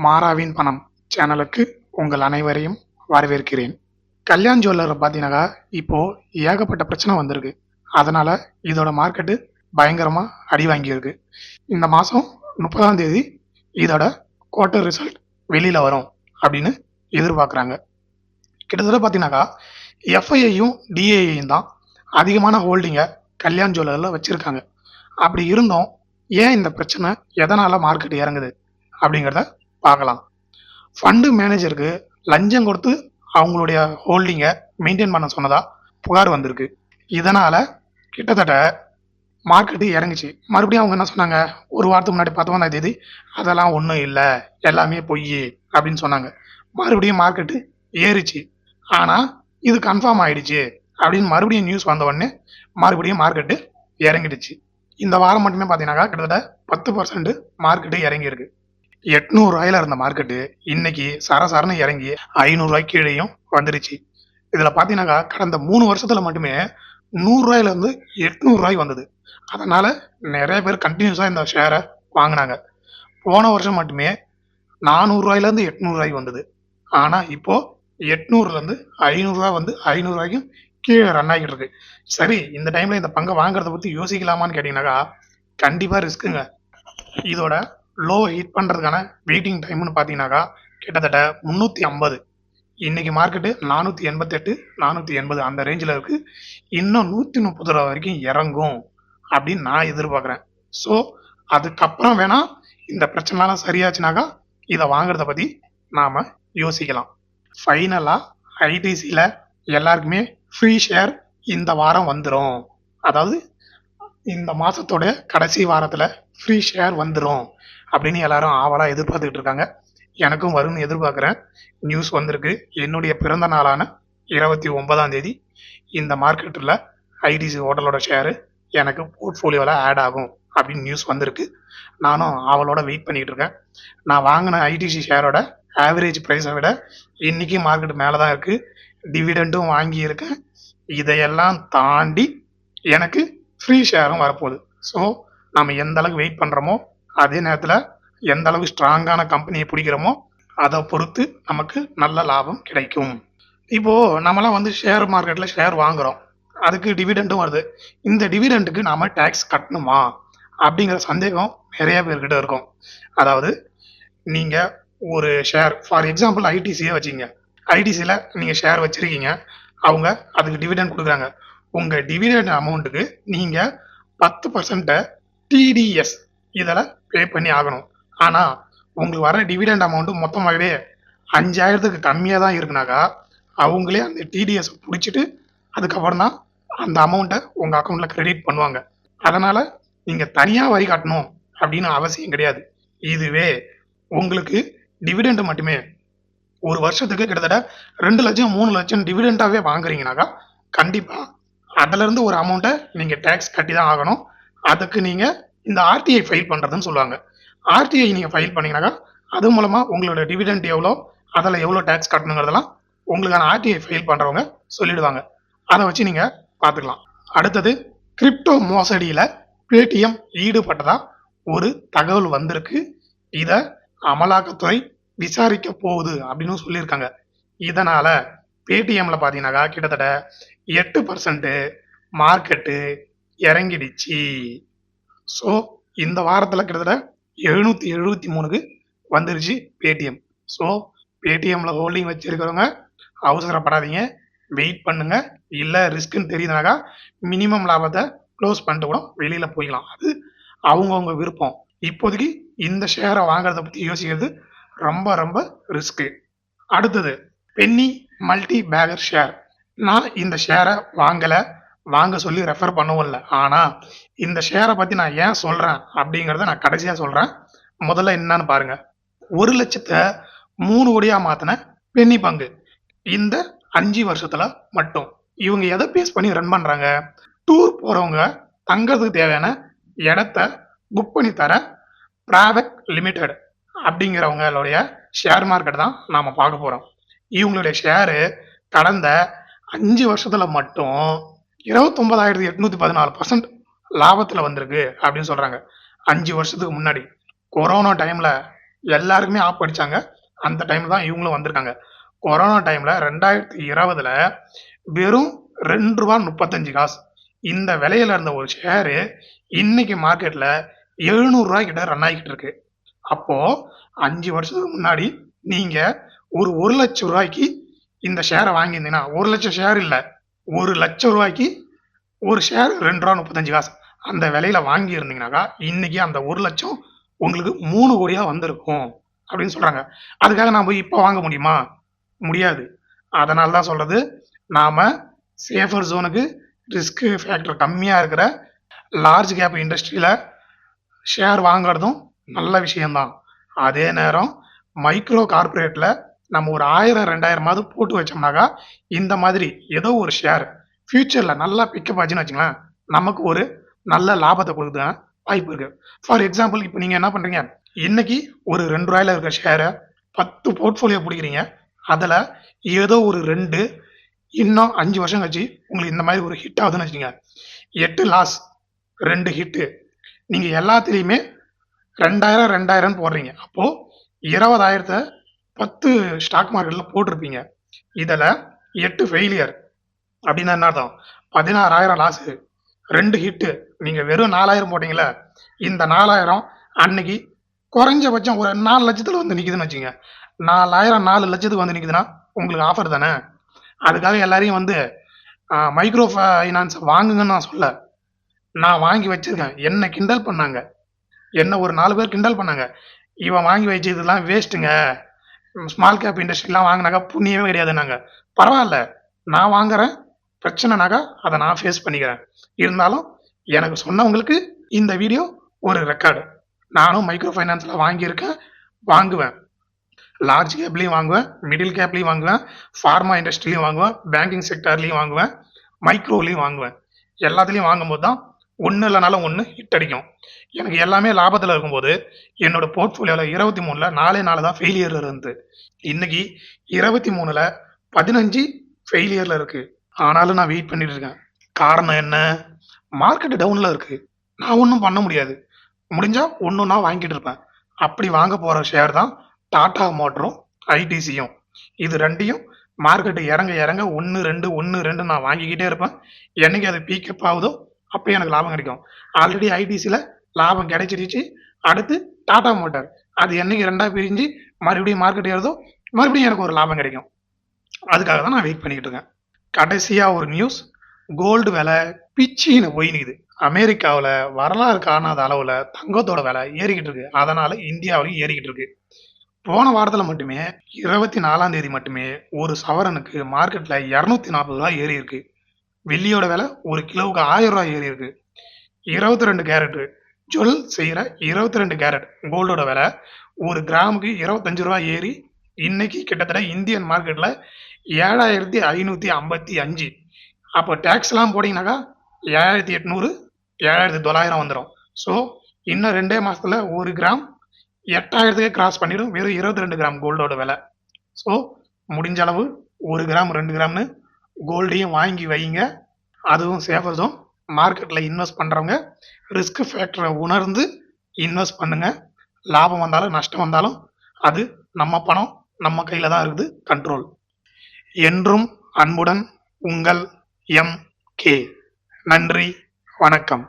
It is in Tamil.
மாறாவின் பணம் சேனலுக்கு உங்கள் அனைவரையும் வரவேற்கிறேன். கல்யாண் ஜுவல்லர் பார்த்தீங்கன்னாக்கா இப்போ ஏகப்பட்ட பிரச்சனை வந்திருக்கு. அதனால இதோட மார்க்கெட்டு பயங்கரமா அடி வாங்கியிருக்கு. இந்த மாசம் 30ஆம் தேதி இதோட குவார்ட்டர் ரிசல்ட் வெளியில வரும் அப்படின்னு எதிர்பார்க்குறாங்க. கிட்டத்தட்ட பார்த்தீங்கன்னாக்கா எஃப்ஐஐயும் டிஏஐயும் தான் அதிகமான ஹோல்டிங்கை கல்யாண் ஜுவல்லரில் வச்சிருக்காங்க. அப்படி இருந்தும் ஏன் இந்த பிரச்சனை எதனால மார்க்கெட் இறங்குது அப்படிங்கிறத பார்க்கலாம். ஃபண்டு மேனேஜருக்கு லஞ்சம் கொடுத்து அவங்களுடைய ஹோல்டிங்கை மெயின்டைன் பண்ண சொன்னதா புகார் வந்திருக்கு. இதனால கிட்டத்தட்ட மார்க்கெட்டு இறங்குச்சு. மறுபடியும் அவங்க என்ன சொன்னாங்க, ஒரு வாரத்துக்கு முன்னாடி 19ஆம் தேதி அதெல்லாம் ஒன்றும் இல்லை, எல்லாமே பொய் அப்படின்னு சொன்னாங்க. மறுபடியும் மார்க்கெட்டு ஏறிச்சு. ஆனால் இது கன்ஃபார்ம் ஆயிடுச்சு அப்படின்னு மறுபடியும் நியூஸ் வந்த உடனே மறுபடியும் மார்க்கெட்டு இறங்கிடுச்சு. இந்த வாரம் மட்டுமே பார்த்தீங்கன்னாக்கா கிட்டத்தட்ட 10% மார்க்கெட்டு இறங்கியிருக்கு. 800 ரூபாயில இருந்த மார்க்கெட்டு இன்னைக்கு சரசரன்னு இறங்கி 500 ரூபாய்க்கு கீழேயும் வந்துருச்சு. இதுல பாத்தீங்கன்னாக்கா கடந்த 3 வருஷத்துல மட்டுமே 100 ரூபாயில இருந்து 800 ரூபாய் வந்தது. அதனால நிறைய பேர் கண்டினியூஸா இந்த ஷேரை வாங்கினாங்க. போன வருஷம் மட்டுமே 400 ரூபாயில இருந்து 800 ரூபாய் வந்தது. ஆனா இப்போ 800ல இருந்து 500 ரூபாய் வந்து 500 ரூபாய்க்கும் கீழே ரன் ஆகிட்டு இருக்கு. சரி, இந்த டைம்ல இந்த பங்கை வாங்குறத பத்தி யோசிக்கலாமான்னு கேட்டீங்கன்னாக்கா கண்டிப்பா ரிஸ்க்குங்க. இதோட லோ ஹிட் பண்ணுறதுக்கான வெயிட்டிங் டைம்னு பார்த்தீங்கன்னாக்கா கிட்டத்தட்ட 350. இன்னைக்கு மார்க்கெட்டு 488 480 அந்த ரேஞ்சில் இருக்குது. இன்னும் 130 ரூபா வரைக்கும் இறங்கும் அப்படின்னு நான் எதிர்பார்க்குறேன். ஸோ அதுக்கப்புறம் வேணா இந்த பிரச்சனைலாம் சரியாச்சுனாக்கா இதை வாங்குறத பற்றி நாம் யோசிக்கலாம். ஃபைனலாக ஐடிசியில் எல்லாருக்குமே ஃப்ரீ ஷேர் இந்த வாரம் வந்துடும். அதாவது இந்த மாதத்தோட கடைசி வாரத்தில் ஃப்ரீ ஷேர் வந்துடும் அப்படின்னு எல்லாரும் ஆவலாக எதிர்பார்த்துக்கிட்டு இருக்காங்க. எனக்கும் வரும்னு எதிர்பார்க்குறேன். நியூஸ் வந்திருக்கு. என்னுடைய பிறந்த நாளான 29ஆம் தேதி இந்த மார்க்கெட்டில் ஐடிசி ஹோட்டலோட ஷேரு எனக்கு போர்ட்ஃபோலியோவில் ஆட் ஆகும் அப்படின்னு நியூஸ் வந்திருக்கு. நானும் ஆவலோட வெயிட் பண்ணிக்கிட்டு இருக்கேன். நான் வாங்கின ஐடிசி ஷேரோட ஆவரேஜ் ப்ரைஸை விட இன்னைக்கு மார்க்கெட் மேலே தான் இருக்குது. டிவிடெண்டும் வாங்கியிருக்கேன். இதையெல்லாம் தாண்டி எனக்கு ஃப்ரீ ஷேரும் வரப்போகுது. ஸோ நம்ம எந்த அளவுக்கு வெயிட் பண்ணுறோமோ அதே நேரத்தில் எந்த அளவுக்கு ஸ்ட்ராங்கான கம்பெனியை பிடிக்கிறோமோ அதை பொறுத்து நமக்கு நல்ல லாபம் கிடைக்கும். இப்போது நம்மளாம் வந்து ஷேர் மார்க்கெட்டில் ஷேர் வாங்குகிறோம், அதுக்கு டிவிடெண்டும் வருது. இந்த டிவிடெண்ட்டுக்கு நாம் டேக்ஸ் கட்டணுமா அப்படிங்கிற சந்தேகம் நிறைய பேர்கிட்ட இருக்கும். அதாவது நீங்கள் ஒரு ஷேர் ஃபார் எக்ஸாம்பிள் ஐடிசியை வச்சுங்க. ஐடிசியில் நீங்கள் ஷேர் வச்சுருக்கீங்க, அவங்க அதுக்கு டிவிடெண்ட் கொடுக்குறாங்க. உங்கள் டிவிடெண்ட் அமௌண்ட்டுக்கு நீங்கள் 10% டிடிஎஸ் இதில் பே பண்ணி ஆகணும். ஆனால் உங்களுக்கு வர டிவிடெண்ட் அமௌண்ட்டு மொத்தமாகவே 5000க்கு கம்மியாக தான் இருக்குனாக்கா அவங்களே அந்த டிடிஎஸ் பிடிச்சிட்டு அதுக்கப்புறம் தான் அந்த அமௌண்ட்டை உங்கள் அக்கௌண்ட்டில் கிரெடிட் பண்ணுவாங்க. அதனால் நீங்கள் தனியாக வரி காட்டணும் அப்படின்னு அவசியம் கிடையாது. இதுவே உங்களுக்கு டிவிடெண்ட் மட்டுமே ஒரு வருஷத்துக்கு கிட்டத்தட்ட 2 லட்சம் 3 லட்சம் டிவிடெண்டாகவே வாங்குறீங்கனாக்கா கண்டிப்பாக அதிலிருந்து ஒரு அமௌண்ட்டை நீங்கள் டேக்ஸ் கட்டி தான் ஆகணும். அதுக்கு நீங்கள் இந்த ஆர்டிஐ ஃபைல் பண்ணுறதுன்னு சொல்லுவாங்க. ஆர்டிஐ நீங்கள் ஃபைல் பண்ணிங்கனாக்கா அது மூலமாக உங்களோட டிவிடெண்ட் எவ்வளோ, அதில் எவ்வளோ டேக்ஸ் கட்டணுங்கிறதெல்லாம் உங்களுக்கான ஆர்டிஐ ஃபைல் பண்ணுறவங்க சொல்லிடுவாங்க. அதை வச்சு நீங்கள் பார்த்துக்கலாம். அடுத்தது, கிரிப்டோ மோசடியில் பேடிஎம் ஈடுபட்டதா ஒரு தகவல் வந்திருக்கு. இதை அமலாக்கத்துறை விசாரிக்க போகுது அப்படின்னு சொல்லியிருக்காங்க. இதனால் பேடிஎம்மில் பார்த்தீங்கன்னாக்கா கிட்டத்தட்ட 8% மார்க்கெட்டு இறங்கிடுச்சு. ஸோ இந்த வாரத்தில் கிட்டத்தட்ட 773க்கு வந்துருச்சு பேடிஎம். ஸோ பேடிஎம்மில் ஹோல்டிங் வச்சுருக்கிறவங்க அவசரப்படாதீங்க, வெயிட் பண்ணுங்க. இல்லை ரிஸ்க்குன்னு தெரியுதுனாக்கா மினிமம் லாபத்தை க்ளோஸ் பண்ணிட்டு கூட வெளியில் போயிடலாம். அது அவங்கவுங்க விருப்பம். இப்போதைக்கு இந்த ஷேரை வாங்குறத பற்றி யோசிக்கிறது ரொம்ப ரொம்ப ரிஸ்க்கு. அடுத்தது, பென்னி மல்டி பேக்கர் ஷேர். நான் இந்த ஷேரை வாங்க சொல்லி ரெஃபர் பண்ணவும் இல்லை. ஆனால் இந்த ஷேரை பற்றி நான் ஏன் சொல்கிறேன் அப்படிங்கிறத நான் கடைசியாக சொல்கிறேன். முதல்ல என்னன்னு பாருங்கள். 1 லட்சத்தை 3 கோடியாக மாற்றின பென்னி பங்கு இந்த 5 வருஷத்தில் மட்டும். இவங்க எதை பேஸ் பண்ணி ரன் பண்ணுறாங்க? டூர் போகிறவங்க தங்கிறதுக்கு தேவையான இடத்த புக் பண்ணி தர பிரைவேட் லிமிடெட் அப்படிங்கிறவங்களுடைய ஷேர் மார்க்கெட் தான் நாம் பார்க்க போகிறோம். இவங்களுடைய ஷேரு கடந்த 5 வருஷத்தில் மட்டும் 29,814% லாபத்தில் வந்திருக்கு அப்படின்னு சொல்கிறாங்க. 5 வருஷத்துக்கு முன்னாடி கொரோனா டைமில் எல்லாருக்குமே ஆப் அடிச்சாங்க. அந்த டைம்ல தான் இவங்களும் வந்திருக்காங்க. கொரோனா டைம்ல 2020ல வெறும் ரூ. 2.35 இந்த விலையில இருந்த ஒரு ஷேரு இன்னைக்கு மார்க்கெட்ல ரூ. 700 கிட்ட ரன் ஆகிட்டு இருக்கு. அப்போ 5 வருஷத்துக்கு முன்னாடி நீங்க ஒரு ரூ. 1,00,000 இந்த ஷேரை வாங்கியிருந்தீங்கன்னா 1,00,000 ஷேர் இல்ல, ரூ. 1,00,000 ஒரு ஷேர் ரூ. 2.35 அந்த விலையில வாங்கி இருந்தீங்கன்னாக்கா இன்னைக்கு அந்த 1,00,000 உங்களுக்கு 3 கோடியா வந்திருக்கும் அப்படின்னு சொல்றாங்க. அதுக்காக நான் போய் இப்ப வாங்க முடியுமா? முடியாது. அதனால தான் சொல்றது, நாம சேஃபர் ஜோனுக்கு ரிஸ்க் ஃபேக்டர் கம்மியா இருக்கிற லார்ஜ் கேப் இண்டஸ்ட்ரியில ஷேர் வாங்குறதும் நல்ல விஷயம்தான். அதே நேரம் மைக்ரோ கார்ப்பரேட்ல நம்ம ஒரு 1000 2000 போட்டு வச்சோம்னாக்கா இந்த மாதிரி ஏதோ ஒரு ஷேர் ஃபியூச்சர்ல நல்லா பிக்கப் ஆச்சுன்னு வச்சுங்களேன், நமக்கு ஒரு நல்ல லாபத்தை கொடுக்க வாய்ப்பு இருக்கு. ஃபார் எக்ஸாம்பிள் இப்போ நீங்க என்ன பண்றீங்க, இன்னைக்கு ஒரு ரூ. 2 இருக்கிற ஷேரை 10 போர்ட்ஃபோலியோ பிடிக்கிறீங்க. அதுல ஏதோ ஒரு 2 இன்னும் 5 வருஷம் கழிச்சு உங்களுக்கு இந்த மாதிரி ஒரு ஹிட் ஆகுதுன்னு வச்சுக்கோங்க, 8 லாஸ் 2 ஹிட்டு. நீங்க எல்லாத்துலேயுமே 2000 2000 போடுறீங்க. அப்போ 20,000 10 ஸ்டாக் மார்க்கெட்ல போட்டிருப்பீங்க. இதுல 8 ஃபெயிலியர் அப்படின்னா என்ன அர்த்தம்? 16,000 லாஸ், 2 ஹிட்டு. நீங்க வெறும் 4,000 போட்டீங்களா, இந்த 4,000 அன்னைக்கு குறைஞ்சபட்சம் ஒரு 4 லட்சத்துல வந்து நிக்குதுன்னு வச்சுங்க. 4,000 4 லட்சத்துக்கு வந்து நிக்குதுன்னா உங்களுக்கு ஆஃபர் தானே. அதுக்காக எல்லாரையும் வந்து மைக்ரோ ஃபைனான்ஸ் வாங்குங்கன்னு நான் சொல்ல, நான் வாங்கி வச்சிருக்கேன். என்ன கிண்டல் பண்ணாங்க, என்ன ஒரு 4 பேர் கிண்டல் பண்ணாங்க, இவன் வாங்கி வச்சதெல்லாம் வேஸ்ட்டுங்க, ஸ்மால் கேப் இண்டஸ்ட்ரிலாம் வாங்கினாக்கா புண்ணியமே கிடையாதுன்னாங்க. பரவாயில்ல, நான் வாங்குறேன், பிரச்சனைனாக்கா அதை நான் ஃபேஸ் பண்ணிக்கிறேன். இருந்தாலும் எனக்கு சொன்னவங்களுக்கு இந்த வீடியோ ஒரு ரெக்கார்டு. நானும் மைக்ரோ ஃபைனான்ஸில் வாங்கியிருக்கேன், வாங்குவேன். லார்ஜ் கேப்லையும் வாங்குவேன், மிடில் கேப்லையும் வாங்குவேன், ஃபார்மா இண்டஸ்ட்ரிலையும் வாங்குவேன், பேங்கிங் செக்டர்லையும் வாங்குவேன், மைக்ரோலையும் வாங்குவேன். எல்லாத்துலேயும் வாங்கும்போது தான் ஒன்று இல்லைனாலும் ஒன்று ஹிட் அடிக்கும். எனக்கு எல்லாமே லாபத்தில் இருக்கும்போது என்னோட போர்ட்ஃபோலியோவில் 23ல் 4 தான் ஃபெயிலியர் இருந்து, இன்னைக்கு 23ல் 15 ஃபெயிலியரில் இருக்கு. ஆனாலும் நான் வெயிட் பண்ணிட்டு இருக்கேன். காரணம் என்ன? மார்க்கெட் டவுனில் இருக்கு, நான் ஒன்றும் பண்ண முடியாது. முடிஞ்சா ஒன்றுன்னா வாங்கிட்டு இருப்பேன். அப்படி வாங்க போகிற ஷேர் தான் டாடா மோட்டரும் ஐடிசியும். இது ரெண்டையும் மார்க்கெட்டு இறங்க இறங்க 1 2 1 2 நான் வாங்கிக்கிட்டே இருப்பேன். என்னைக்கு அது பீக்கப் ஆகுதோ அப்போ எனக்கு லாபம் கிடைக்கும். ஆல்ரெடி ஐடிசியில் லாபம் கிடைச்சிருச்சு. அடுத்து டாடா மோட்டார், அது என்னைக்கு 2 பிரிஞ்சு மறுபடியும் மார்க்கெட் ஏறுதோ மறுபடியும் எனக்கு ஒரு லாபம் கிடைக்கும். அதுக்காக தான் நான் வெயிட் பண்ணிக்கிட்டு இருக்கேன். கடைசியாக ஒரு நியூஸ், கோல்டு விலை பிச்சின்னு போய் நிற்குது. அமெரிக்காவில் வரலாறு காணாத அளவில் தங்கத்தோட விலை ஏறிக்கிட்டு இருக்கு. அதனால இந்தியாவிலையும் ஏறிக்கிட்டு இருக்கு. போன வாரத்தில் மட்டுமே 24ஆம் தேதி மட்டுமே ஒரு சவரனுக்கு மார்க்கெட்டில் 240 ரூபா ஏறி இருக்கு. வெள்ளியோட விலை ஒரு கிலோவுக்கு 1000 ரூபாய் ஏறி இருக்கு. 22 கேரட் ஜுவல் செய்கிற 22 கேரட் கோல்டோட விலை ஒரு கிராமுக்கு 25 ரூபாய் ஏறி இன்னைக்கு கிட்டத்தட்ட இந்தியன் மார்க்கெட்டில் 7,555. அப்போ டேக்ஸ்லாம் போட்டிங்கனாக்கா 7,800 7,900 வந்துடும். ஸோ இன்னும் 2 மாதத்தில் ஒரு கிராம் 8,000 கிராஸ் பண்ணிடும் வெறும் 22 கிராம் கோல்டோட விலை. ஸோ முடிஞ்ச அளவு 1 கிராம் 2 கிராம்னு கோல்டையும் வாங்கி வைங்க. அதுவும் சேஃபர் ஜோன். மார்க்கெட்டில் இன்வெஸ்ட் பண்ணுறவங்க ரிஸ்க் ஃபேக்டரை உணர்ந்து இன்வெஸ்ட் பண்ணுங்க. லாபம் வந்தாலும் நஷ்டம் வந்தாலும் அது நம்ம பணம், நம்ம கையில் தான் இருக்குது, கண்ட்ரோல். என்றும் அன்புடன் உங்கள் எம் கே. நன்றி, வணக்கம்.